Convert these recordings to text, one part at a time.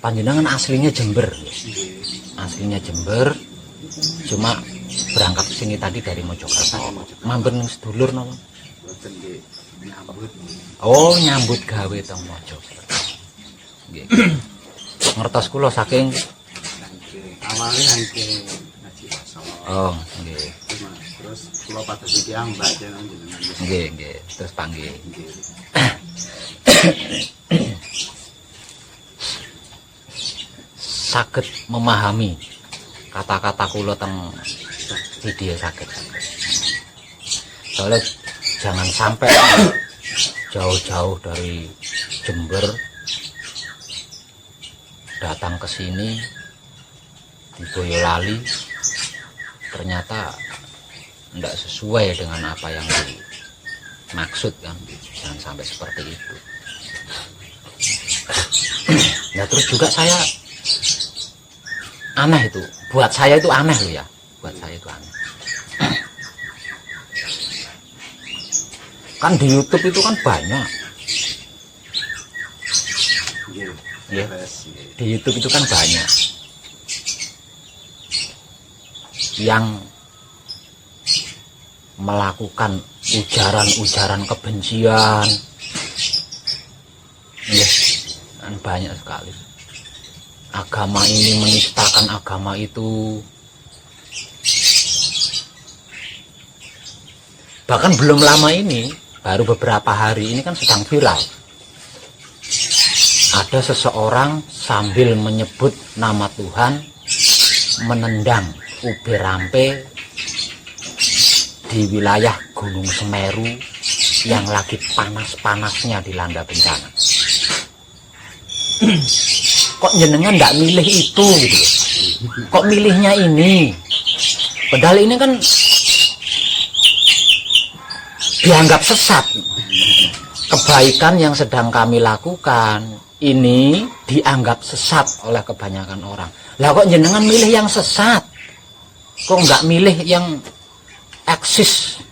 panjenengan aslinya Jember. Aslinya Jember, cuma berangkat ke sini tadi dari Mojokerto. Mampir ning sedulur napa? Boten nggih, nyambut. Oh, nyambut gawe teng Mojokerto. Nggih. Ngertos kula saking Awalnya saking ngaji basa. oh, nggih. Terus kula pados iki ambak jenengan jenengan. Nggih, nggih. Terus panggih. Nggih. Saged memahami kata-kata kula teng video saged. Soalnya jangan sampai jauh-jauh dari Jember datang ke sini di Boyolali ternyata tidak sesuai dengan apa yang dimaksud kan, jangan sampai seperti itu. Nah terus juga saya aneh itu, buat saya itu aneh loh ya, buat saya itu aneh. Kan di YouTube itu kan banyak. Ya, di YouTube itu kan banyak yang melakukan ujaran-ujaran kebencian. Ya, kan banyak sekali. Agama ini menistakan agama itu. Bahkan belum lama ini, baru beberapa hari ini kan sedang viral. Ada seseorang sambil menyebut nama Tuhan menendang ube rampe di wilayah Gunung Semeru yang lagi panas-panasnya dilanda bencana. Kok jenengan nggak milih itu gitu loh. Kok milihnya ini? Padahal ini kan dianggap sesat. Kebaikan yang sedang kami lakukan ini dianggap sesat oleh kebanyakan orang. Lah kok jenengan milih yang sesat? Kok nggak milih yang eksis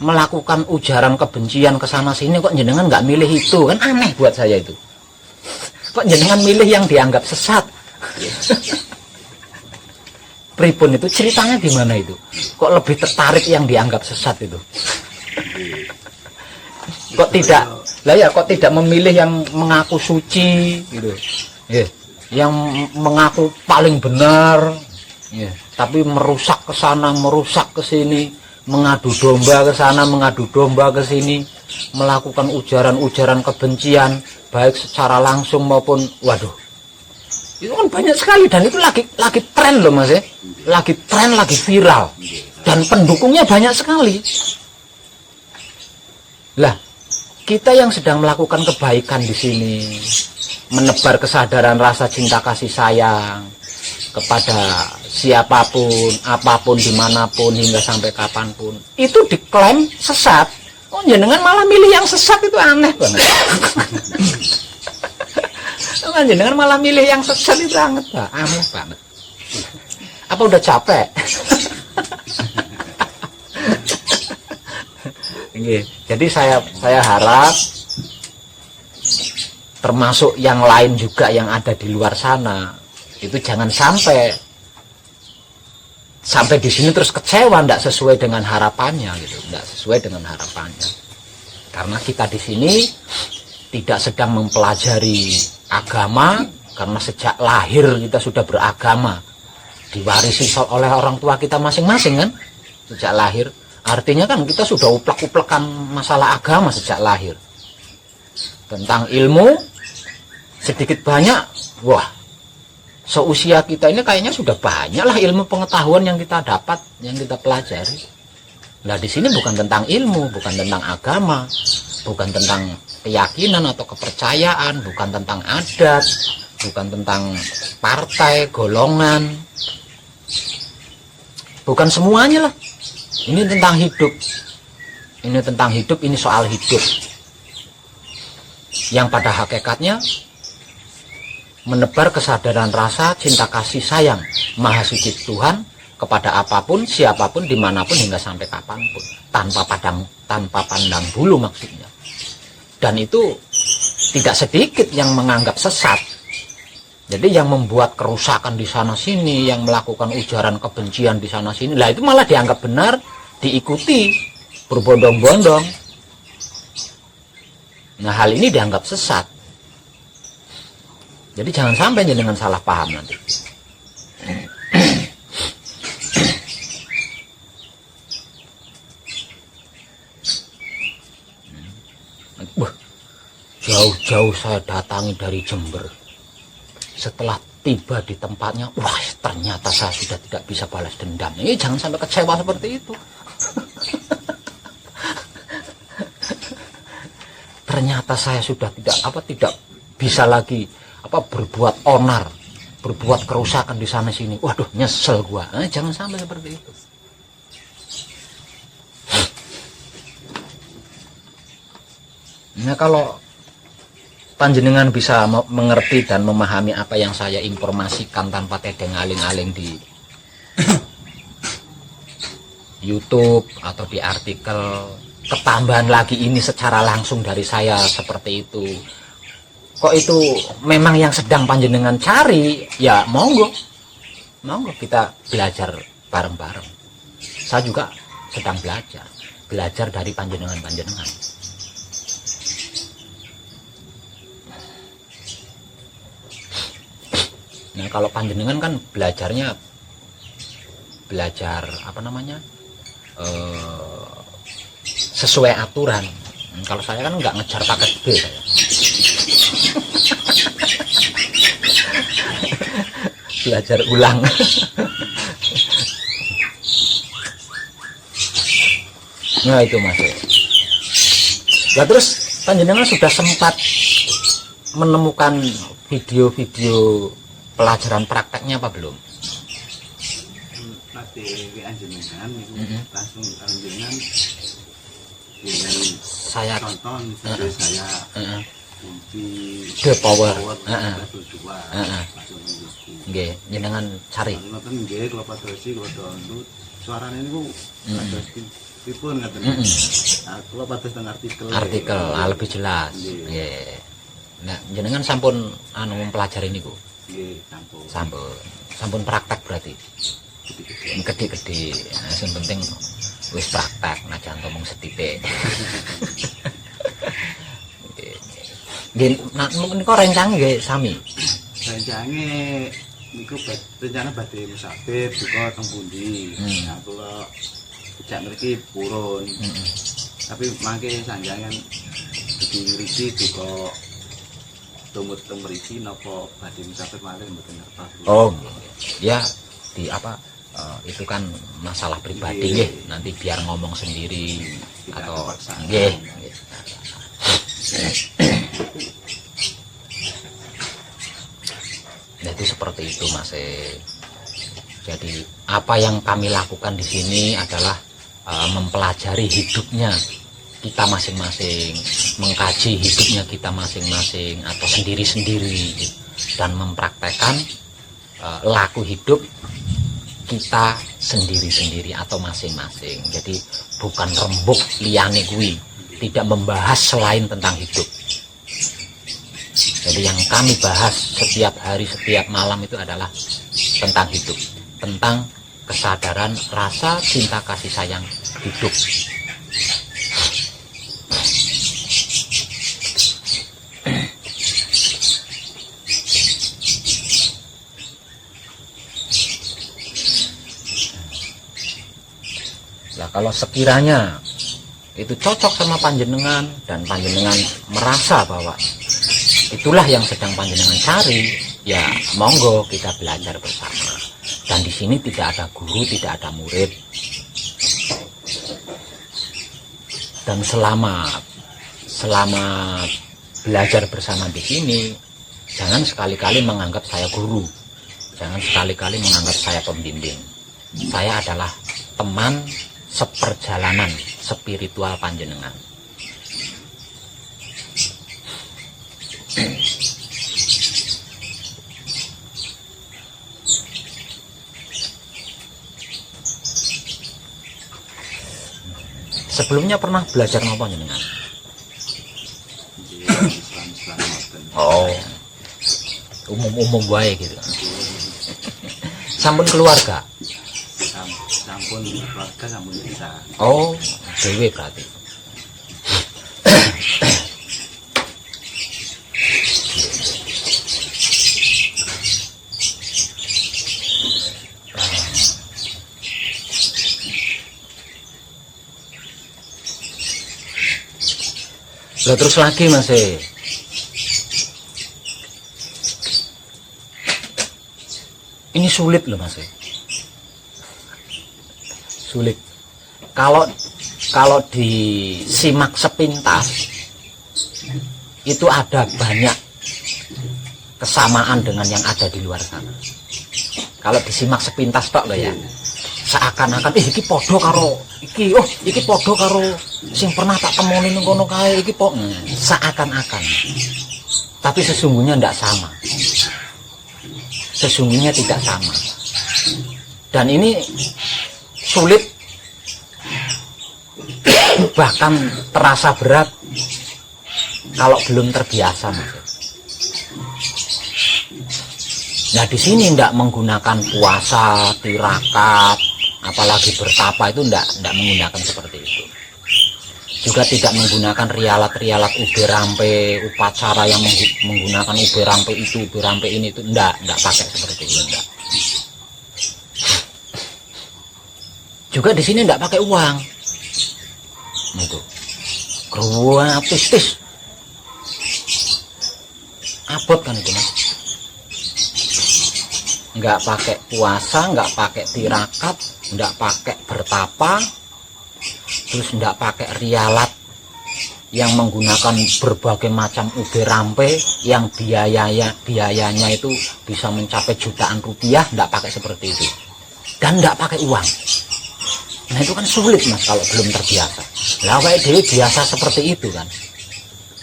melakukan ujaran kebencian ke sana sini? Kok jenengan nggak milih itu? Kan aneh buat saya itu. Kok jenengan milih yang dianggap sesat? Pripun itu ceritanya di mana itu? Kok lebih tertarik yang dianggap sesat itu? Kok tidak? Lah ya, kok tidak memilih yang mengaku suci gitu? Yeah. Yang mengaku paling benar, yeah. Tapi merusak ke sana, merusak ke sini, mengadu domba ke sana, mengadu domba ke sini, melakukan ujaran-ujaran kebencian, baik secara langsung maupun, waduh, itu kan banyak sekali dan itu lagi tren loh mas ya, lagi tren, lagi viral, dan pendukungnya banyak sekali. Lah, kita yang sedang melakukan kebaikan di sini, menebar kesadaran rasa cinta kasih sayang kepada siapapun, apapun, dimanapun, hingga sampai kapanpun, itu diklaim sesat. Oh, jenengan malah milih yang sesat, itu aneh banget. Oh, jenengan malah milih yang sesat, itu aneh banget. Apa udah capek? Jadi saya harap termasuk yang lain juga yang ada di luar sana itu jangan sampai di sini terus kecewa, tidak sesuai dengan harapannya gitu, tidak sesuai dengan harapannya. Karena kita di sini tidak sedang mempelajari agama, karena sejak lahir kita sudah beragama, diwarisi oleh orang tua kita masing-masing kan, sejak lahir. Artinya kan kita sudah uplek-uplekan masalah agama sejak lahir. Tentang ilmu sedikit banyak, wah, seusia kita ini kayaknya sudah banyak lah ilmu pengetahuan yang kita dapat, yang kita pelajari. Nah di sini bukan tentang ilmu, bukan tentang agama, bukan tentang keyakinan atau kepercayaan, bukan tentang adat, bukan tentang partai, golongan, bukan semuanya lah. Ini tentang hidup. Ini tentang hidup, ini soal hidup. Yang pada hakikatnya menebar kesadaran rasa cinta kasih sayang Maha Suci Tuhan kepada apapun, siapapun, dimanapun, hingga sampai kapanpun, tanpa pandang bulu maksudnya. Dan itu tidak sedikit yang menganggap sesat. Jadi yang membuat kerusakan di sana sini, yang melakukan ujaran kebencian di sana sini, lah itu malah dianggap benar, diikuti, berbondong-bondong. Nah, hal ini dianggap sesat. Jadi jangan sampai jenengan salah paham nanti. Wah, jauh-jauh saya datangi dari Jember. Setelah tiba di tempatnya, wah ternyata saya sudah tidak bisa balas dendam. Ini jangan sampai kecewa seperti itu. Ternyata saya sudah tidak bisa lagi berbuat onar, berbuat kerusakan di sana sini. Waduh, nyesel gua. Jangan sampai seperti itu. Nah, kalau panjenengan bisa mengerti dan memahami apa yang saya informasikan tanpa tedeng aling-aling di YouTube atau di artikel, ketambahan lagi ini secara langsung dari saya seperti itu, kok itu memang yang sedang panjenengan cari, ya monggo kita belajar bareng-bareng. Saya juga sedang belajar dari panjenengan. Nah, kalau panjenengan kan belajar sesuai aturan. Kalau saya kan nggak ngejar paket B saya. Belajar ulang. Nah, itu Mas. Nah, terus panjenengan sudah sempat menemukan video-video pelajaran prakteknya apa belum? Nanti anjenengan langsung anjenengan saya tonton video saya di The Power. Langsung Nggih, jenengan cari. nonton nggih kula padosi kula download suarane niku pados pripun ngaten. Kula pados teng artikel Lebih jelas. Nggih. Nah, jenengan sampun mempelajari niku. Nggih, Sampun praktek berarti. Gede-gede. Nah, yang penting wis praktek, najan ngomong setitik. Nggih, mungkin kok rencang nggih sami. Rencange niku rencana badhe musafir buka teng pundi. Nah, kula sejak mriki purun. Tapi mangke sanjangan di mriki buka tumut mriki napa badhe musafir malih mboten ngertos. Oh, ya itu kan masalah pribadi nggih. Nanti biar ngomong sendiri atau nggih. Jadi seperti itu Mas. Jadi apa yang kami lakukan di sini adalah mempelajari hidupnya kita masing-masing, mengkaji hidupnya kita masing-masing atau sendiri-sendiri, dan mempraktekkan laku hidup kita sendiri-sendiri atau masing-masing. Jadi bukan rembuk liyane kuwi, tidak membahas selain tentang hidup. Jadi yang kami bahas setiap hari, setiap malam itu adalah tentang hidup, tentang kesadaran rasa cinta kasih sayang hidup. Nah, kalau sekiranya itu cocok sama panjenengan dan panjenengan merasa bahwa itulah yang sedang panjenengan cari, ya monggo kita belajar bersama. Dan di sini tidak ada guru, tidak ada murid. Dan selama belajar bersama di sini, jangan sekali-kali menganggap saya guru, jangan sekali-kali menganggap saya pembimbing. Saya adalah teman seperjalanan spiritual panjenengan. Sebelumnya pernah belajar apa jenengan? umum-umum wae gitu. Sampun keluarga. Sampun keluarga sampun bisa. Oh, dewe berarti. Lah terus lagi Mas. Ini sulit loh Mas. Sulit. Kalau disimak sepintas itu ada banyak kesamaan dengan yang ada di luar sana. Kalau disimak sepintas tok loh ya. Seakan-akan iki podo karo iki, oh iki podo karo sing pernah tak temoni ning kono kae iki po. Seakan-akan. Tapi sesungguhnya tidak sama. Sesungguhnya tidak sama. Dan ini sulit, bahkan terasa berat kalau belum terbiasa Mas. Nah di sini tidak menggunakan puasa, tirakat, apalagi bertapa itu tidak menggunakan seperti itu. Juga tidak menggunakan rialat-rialat ube rampe, upacara yang menggunakan ube rampe itu, ube rampe ini itu tidak pakai seperti itu, enggak. Juga di sini tidak pakai uang. Itu. Gratis. Abot kan itu Mas. Nggak pakai puasa, nggak pakai tirakat, nggak pakai bertapa, terus nggak pakai rialat yang menggunakan berbagai macam ube rampe yang biayanya itu bisa mencapai jutaan rupiah, nggak pakai seperti itu. Dan nggak pakai uang. Nah itu kan sulit Mas kalau belum terbiasa. Lah awake dhewe biasa seperti itu kan.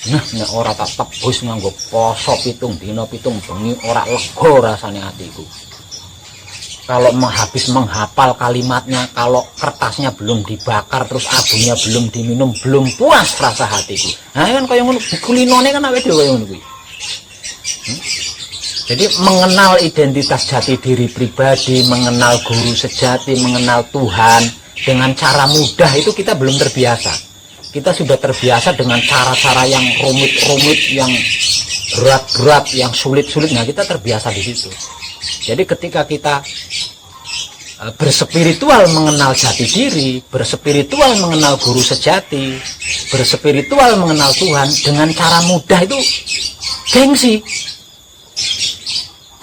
Nah nek ora tak tebus nganggo poso pitung dina pitung bengi ora lega rasane atiku. Kalau habis menghafal kalimatnya, kalau kertasnya belum dibakar terus abunya belum diminum, belum puas rasa hatiku. Nah kan kaya ngono kulinone kan awake dhewe kaya ngono kuwi. Jadi mengenal identitas jati diri pribadi, mengenal guru sejati, mengenal Tuhan dengan cara mudah itu kita belum terbiasa. Kita sudah terbiasa dengan cara-cara yang rumit-rumit, yang berat-berat, yang sulit-sulit. Nah kita terbiasa di situ. Jadi ketika kita berspiritual mengenal jati diri, berspiritual mengenal guru sejati, berspiritual mengenal Tuhan dengan cara mudah itu gengsi.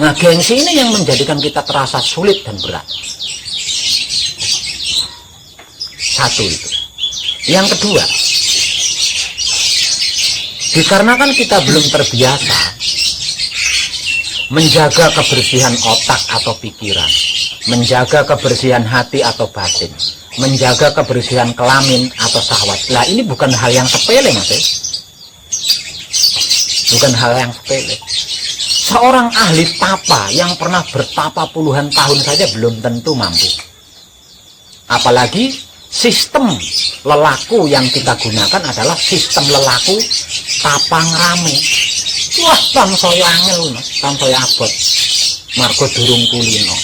Nah gengsi ini yang menjadikan kita terasa sulit dan berat. Satu itu. Yang kedua, dikarenakan kita belum terbiasa menjaga kebersihan otak atau pikiran, menjaga kebersihan hati atau batin, menjaga kebersihan kelamin atau syahwat. Nah ini bukan hal yang sepele Mas. Bukan hal yang sepele. Seorang ahli tapa yang pernah bertapa puluhan tahun saja belum tentu mampu. Apalagi sistem lelaku yang kita gunakan adalah sistem lelaku tapang rame. Wah, tansaya angel Mas, tansaya abot. Margo durung kulino.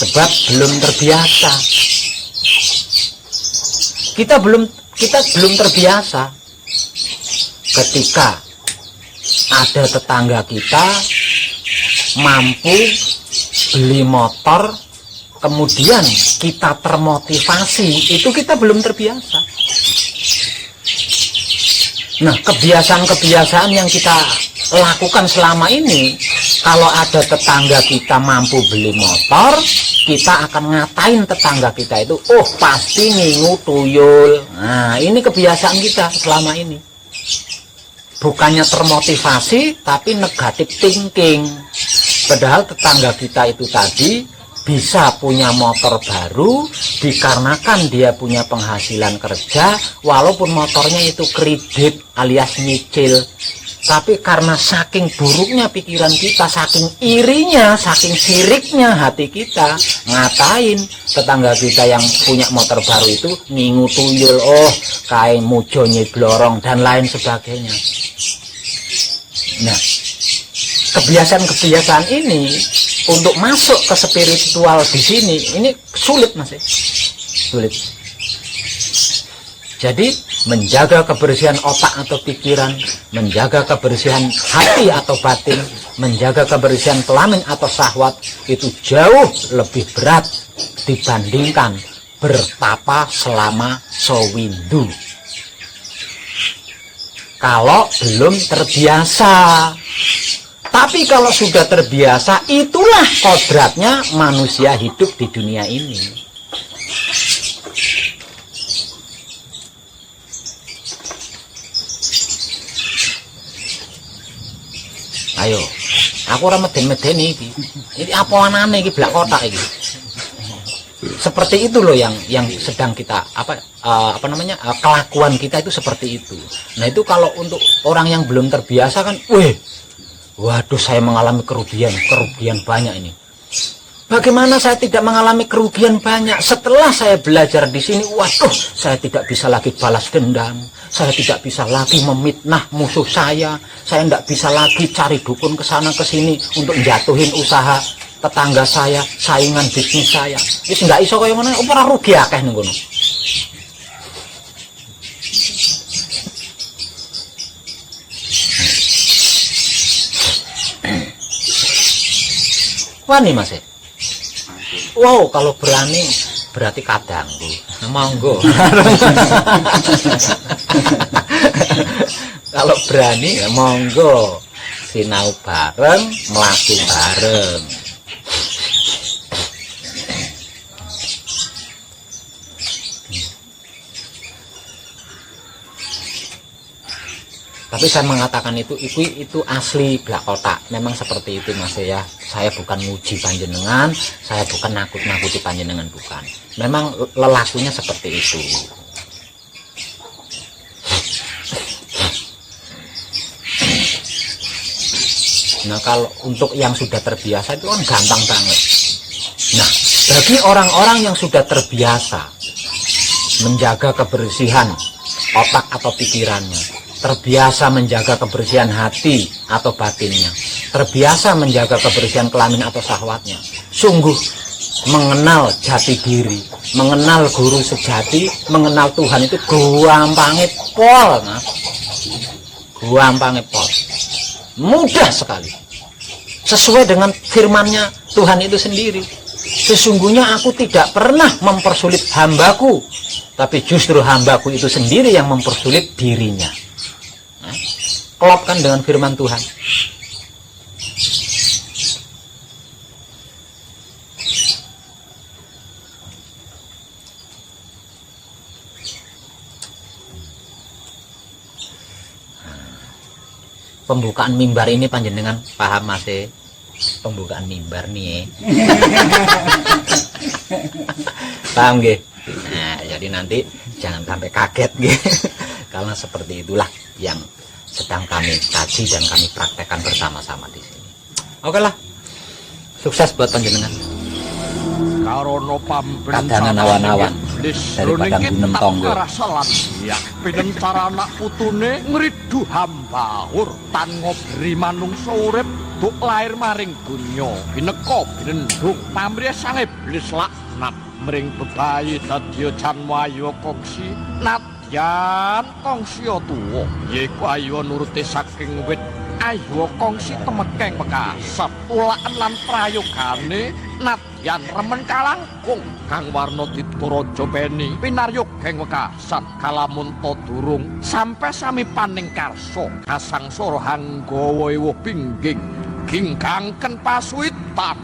Sebab belum terbiasa. Kita belum terbiasa ketika ada tetangga kita mampu beli motor, kemudian kita termotivasi, itu kita belum terbiasa. Nah, kebiasaan-kebiasaan yang kita lakukan selama ini, kalau ada tetangga kita mampu beli motor, kita akan ngatain tetangga kita itu, oh pasti ngingu tuyul. Nah, ini kebiasaan kita selama ini. Bukannya termotivasi, tapi negatif thinking. Padahal tetangga kita itu tadi bisa punya motor baru dikarenakan dia punya penghasilan kerja, walaupun motornya itu kredit alias nyicil. Tapi karena saking buruknya pikiran kita, saking irinya, saking siriknya hati kita, ngatain tetangga kita yang punya motor baru itu ngingu tuyul, oh kain mujo nyeblorong dan lain sebagainya. Nah, kebiasaan-kebiasaan ini untuk masuk ke spiritual di sini ini sulit, Mas. Sulit. Jadi menjaga kebersihan otak atau pikiran, menjaga kebersihan hati atau batin, menjaga kebersihan kelamin atau syahwat itu jauh lebih berat dibandingkan bertapa selama sewindu. Kalau belum terbiasa. Tapi kalau sudah terbiasa, itulah kodratnya manusia hidup di dunia ini. Ayo, aku ora meden-medeni iki. Ini apa anane iki blak kotak iki. Seperti itu loh yang sedang kita kelakuan kita itu seperti itu. Nah, itu kalau untuk orang yang belum terbiasa kan, waduh, saya mengalami kerugian banyak ini. Bagaimana saya tidak mengalami kerugian banyak setelah saya belajar di sini? Waduh, saya tidak bisa lagi balas dendam, saya tidak bisa lagi memitnah musuh saya tidak bisa lagi cari dukun ke sana ke sini untuk jatuhin usaha tetangga saya, saingan bisnis saya. Wis ndak iso kaya ngono, ora rugi akeh ning ngono. Wani, Mas. Wow, kalau berani berarti kadangku. Monggo. Kalau berani ya monggo. Sinau bareng, mlaku bareng. Tapi saya mengatakan itu asli blak kotak. Memang seperti itu, Mas ya. Saya bukan nguji panjenengan, saya bukan nakut-nakuti panjenengan, bukan. Memang lelakunya seperti itu. Nah, kalau untuk yang sudah terbiasa itu kan gampang banget. Nah, bagi orang-orang yang sudah terbiasa menjaga kebersihan otak atau pikirannya, terbiasa menjaga kebersihan hati atau batinnya, terbiasa menjaga kebersihan kelamin atau syahwatnya, sungguh mengenal jati diri, mengenal guru sejati, mengenal Tuhan itu gampangnya pol, Mas. Gampangnya pol. Mudah sekali. Sesuai dengan firman-Nya Tuhan itu sendiri. Sesungguhnya aku tidak pernah mempersulit hambaku, tapi justru hambaku itu sendiri yang mempersulit dirinya. Klopkan dengan firman Tuhan. Pembukaan mimbar ini panjenengan paham, Mas? Pembukaan mimbar nih. Paham nggih? Nah, jadi nanti jangan sampai kaget nggih. Karena seperti itulah yang sedang kami kaji dan kami praktekkan bersama-sama di sini. Oke lah. Sukses buat panjenengan. Kadangan awan-awan daripada gunem tonggo. Ya, pinencara anak putune ngridu hambahur tan ngobri manungsa urip buk lair maring donya bineka binendung pamrih sang iblis laknat mring bebayi dadya janwayu kongsi nadyan kongsi tuwa yiku ayu nuruti saking wit ayu kongsi temekeng mekasat ulakan lan prayogane nadyan remen kalangkung kang warna dituraja beni pinaryogeng wekasan kalamun ta durung sampe sami paning karsa kasangsara hanggawa ewuh pingging gingkangken pasuwitan.